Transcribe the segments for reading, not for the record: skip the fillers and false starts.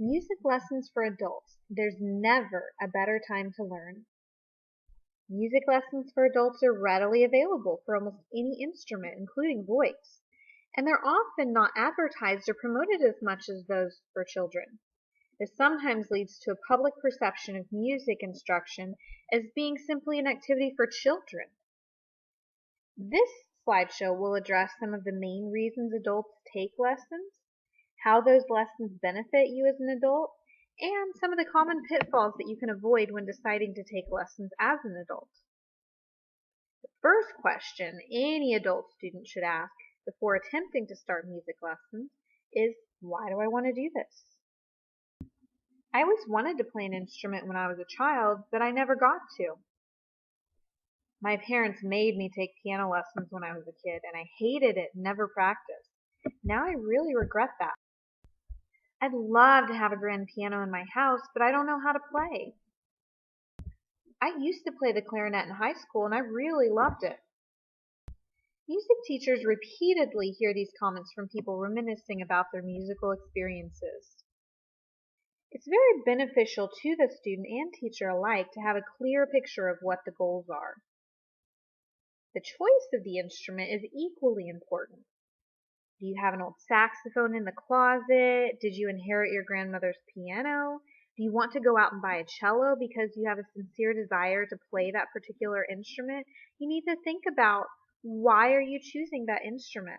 Music lessons for adults. There's never a better time to learn. Music lessons for adults are readily available for almost any instrument, including voice, and they're often not advertised or promoted as much as those for children. This sometimes leads to a public perception of music instruction as being simply an activity for children. This slideshow will address some of the main reasons adults take lessons, how those lessons benefit you as an adult, and some of the common pitfalls that you can avoid when deciding to take lessons as an adult. The first question any adult student should ask before attempting to start music lessons is, why do I want to do this? I always wanted to play an instrument when I was a child, but I never got to. My parents made me take piano lessons when I was a kid, and I hated it and never practiced. Now I really regret that. I'd love to have a grand piano in my house, but I don't know how to play. I used to play the clarinet in high school, and I really loved it. Music teachers repeatedly hear these comments from people reminiscing about their musical experiences. It's very beneficial to the student and teacher alike to have a clear picture of what the goals are. The choice of the instrument is equally important. Do you have an old saxophone in the closet? Did you inherit your grandmother's piano? Do you want to go out and buy a cello because you have a sincere desire to play that particular instrument? You need to think about, why are you choosing that instrument?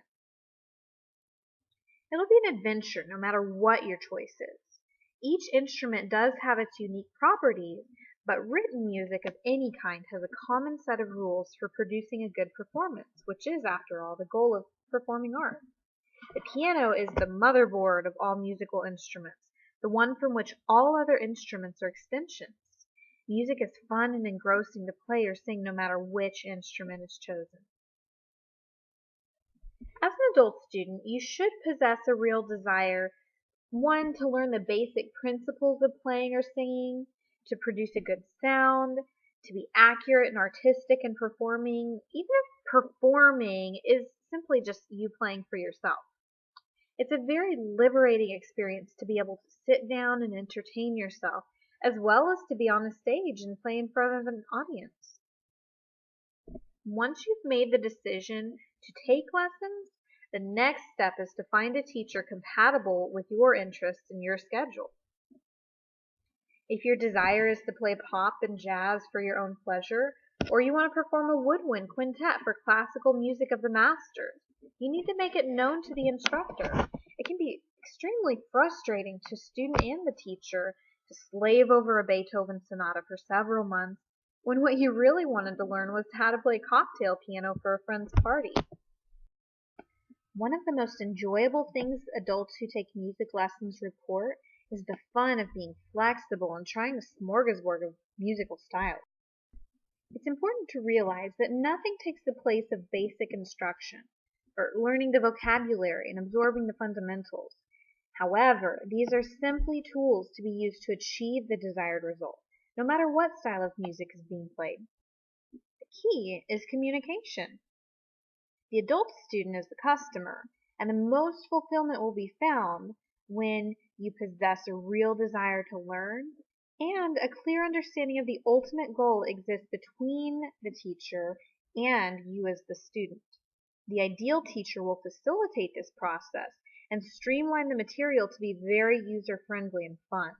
It'll be an adventure no matter what your choice is. Each instrument does have its unique properties, but written music of any kind has a common set of rules for producing a good performance, which is, after all, the goal of performing art. The piano is the motherboard of all musical instruments, the one from which all other instruments are extensions. Music is fun and engrossing to play or sing no matter which instrument is chosen. As an adult student, you should possess a real desire, one, to learn the basic principles of playing or singing, to produce a good sound, to be accurate and artistic in performing, even if performing is simply just you playing for yourself. It's a very liberating experience to be able to sit down and entertain yourself, as well as to be on a stage and play in front of an audience. Once you've made the decision to take lessons, the next step is to find a teacher compatible with your interests and your schedule. If your desire is to play pop and jazz for your own pleasure, or you want to perform a woodwind quintet for classical music of the masters, you need to make it known to the instructor. It can be extremely frustrating to student and the teacher to slave over a Beethoven sonata for several months when what you really wanted to learn was how to play cocktail piano for a friend's party. One of the most enjoyable things adults who take music lessons report is the fun of being flexible and trying a smorgasbord of musical styles. It's important to realize that nothing takes the place of basic instruction, or learning the vocabulary and absorbing the fundamentals. However, these are simply tools to be used to achieve the desired result, no matter what style of music is being played. The key is communication. The adult student is the customer, and the most fulfillment will be found when you possess a real desire to learn and a clear understanding of the ultimate goal exists between the teacher and you as the student. The ideal teacher will facilitate this process and streamline the material to be very user-friendly and fun.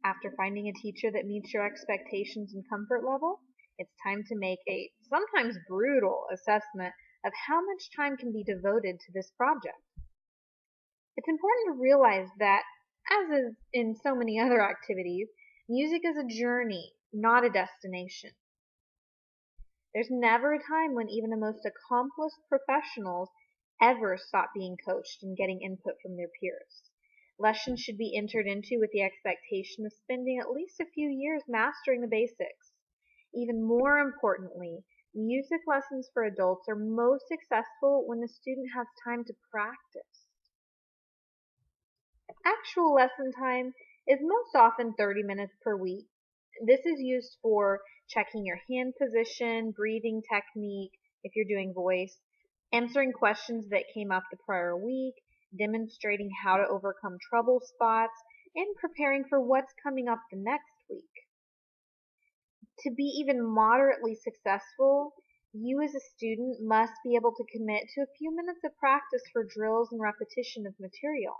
After finding a teacher that meets your expectations and comfort level, it's time to make a sometimes brutal assessment of how much time can be devoted to this project. It's important to realize that, as is in so many other activities, music is a journey, not a destination. There's never a time when even the most accomplished professionals ever stop being coached and getting input from their peers. Lessons should be entered into with the expectation of spending at least a few years mastering the basics. Even more importantly, music lessons for adults are most successful when the student has time to practice. Actual lesson time is most often 30 minutes per week. This is used for checking your hand position, breathing technique, if you're doing voice, answering questions that came up the prior week, demonstrating how to overcome trouble spots, and preparing for what's coming up the next week. To be even moderately successful, you as a student must be able to commit to a few minutes of practice for drills and repetition of material.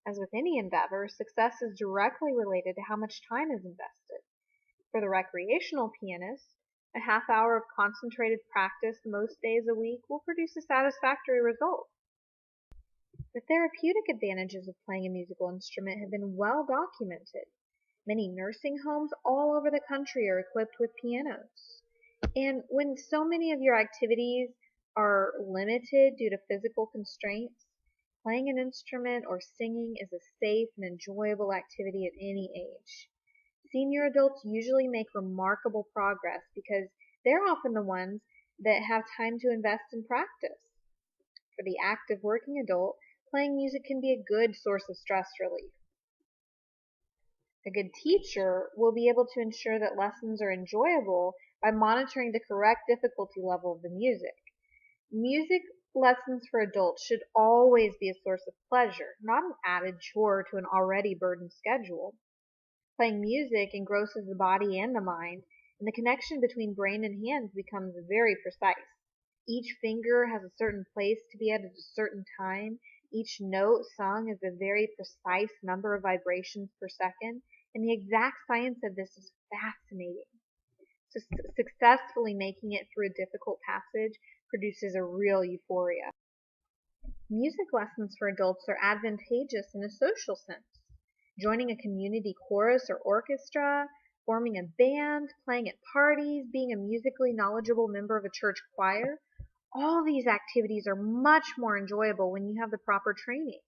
As with any endeavor, success is directly related to how much time is invested. For the recreational pianist, a half hour of concentrated practice most days a week will produce a satisfactory result. The therapeutic advantages of playing a musical instrument have been well documented. Many nursing homes all over the country are equipped with pianos. And when so many of your activities are limited due to physical constraints, playing an instrument or singing is a safe and enjoyable activity at any age. Senior adults usually make remarkable progress because they're often the ones that have time to invest in practice. For the active working adult, playing music can be a good source of stress relief. A good teacher will be able to ensure that lessons are enjoyable by monitoring the correct difficulty level of the music. Music lessons for adults should always be a source of pleasure, not an added chore to an already burdened schedule. Playing music engrosses the body and the mind, and the connection between brain and hands becomes very precise. Each finger has a certain place to be at a certain time. Each note sung is a very precise number of vibrations per second, and the exact science of this is fascinating. So successfully making it through a difficult passage produces a real euphoria. Music lessons for adults are advantageous in a social sense. Joining a community chorus or orchestra, forming a band, playing at parties, being a musically knowledgeable member of a church choir, all these activities are much more enjoyable when you have the proper training.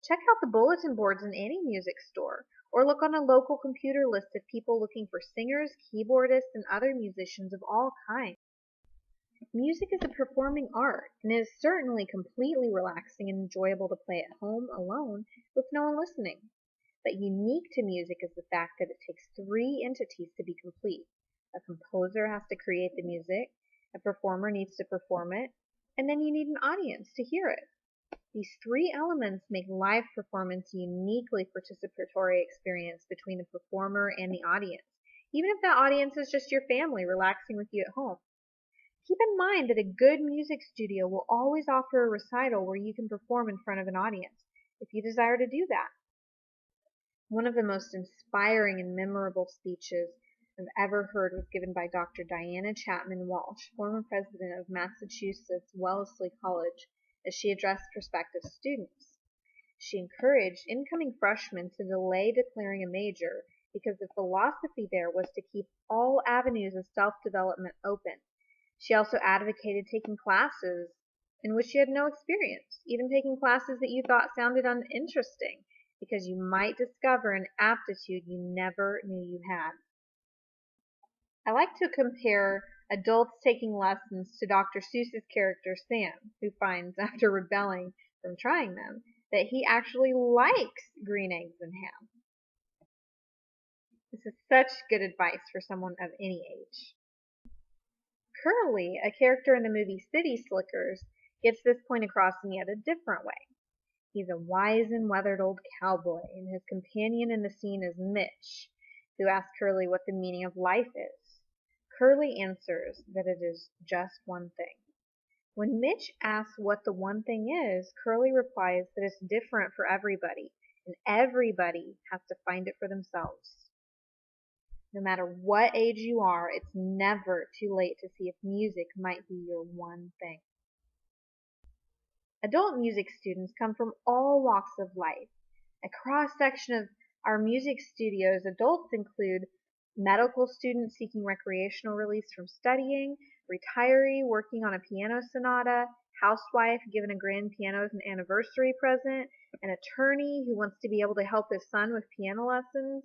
Check out the bulletin boards in any music store, or look on a local computer list of people looking for singers, keyboardists, and other musicians of all kinds. Music is a performing art, and it is certainly completely relaxing and enjoyable to play at home alone with no one listening. But unique to music is the fact that it takes three entities to be complete. A composer has to create the music, a performer needs to perform it, and then you need an audience to hear it. These three elements make live performance a uniquely participatory experience between the performer and the audience, even if that audience is just your family relaxing with you at home. Keep in mind that a good music studio will always offer a recital where you can perform in front of an audience, if you desire to do that. One of the most inspiring and memorable speeches I've ever heard was given by Dr. Diana Chapman Walsh, former president of Massachusetts Wellesley College, as she addressed prospective students. She encouraged incoming freshmen to delay declaring a major because the philosophy there was to keep all avenues of self-development open. She also advocated taking classes in which you had no experience, even taking classes that you thought sounded uninteresting, because you might discover an aptitude you never knew you had. I like to compare adults taking lessons to Dr. Seuss's character Sam, who finds, after rebelling from trying them, that he actually likes green eggs and ham. This is such good advice for someone of any age. Curly, a character in the movie City Slickers, gets this point across in yet a different way. He's a wise and weathered old cowboy, and his companion in the scene is Mitch, who asks Curly what the meaning of life is. Curly answers that it is just one thing. When Mitch asks what the one thing is, Curly replies that it's different for everybody, and everybody has to find it for themselves. No matter what age you are, it's never too late to see if music might be your one thing. Adult music students come from all walks of life. A cross-section of our music studios adults include medical students seeking recreational release from studying, retiree working on a piano sonata, housewife given a grand piano as an anniversary present, an attorney who wants to be able to help his son with piano lessons,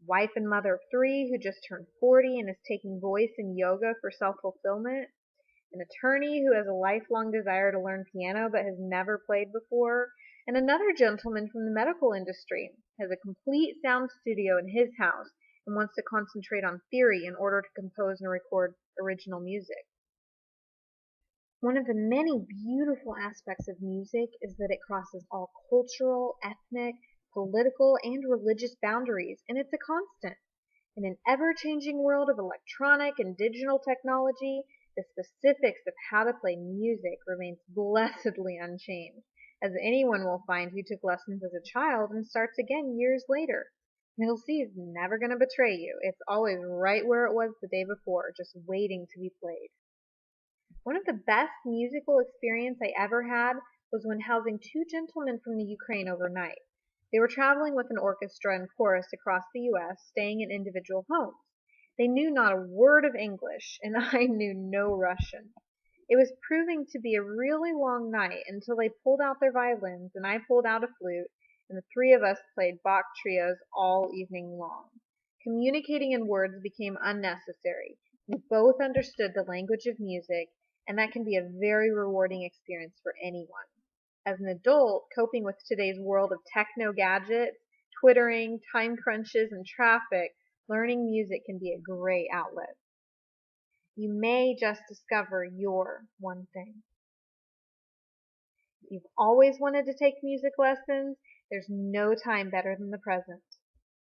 wife and mother of three who just turned 40 and is taking voice and yoga for self-fulfillment, an attorney who has a lifelong desire to learn piano but has never played before, and another gentleman from the medical industry has a complete sound studio in his house and wants to concentrate on theory in order to compose and record original music. One of the many beautiful aspects of music is that it crosses all cultural, ethnic, political, and religious boundaries, and it's a constant. In an ever-changing world of electronic and digital technology, the specifics of how to play music remains blessedly unchanged, as anyone will find who took lessons as a child and starts again years later. You'll see it's never going to betray you. It's always right where it was the day before, just waiting to be played. One of the best musical experience I ever had was when housing two gentlemen from the Ukraine overnight. They were traveling with an orchestra and chorus across the U.S., staying in individual homes. They knew not a word of English, and I knew no Russian. It was proving to be a really long night until they pulled out their violins and I pulled out a flute, and the three of us played Bach trios all evening long. Communicating in words became unnecessary. We both understood the language of music, and that can be a very rewarding experience for anyone. As an adult, coping with today's world of techno gadgets, twittering, time crunches, and traffic, learning music can be a great outlet. You may just discover your one thing. If you've always wanted to take music lessons, there's no time better than the present.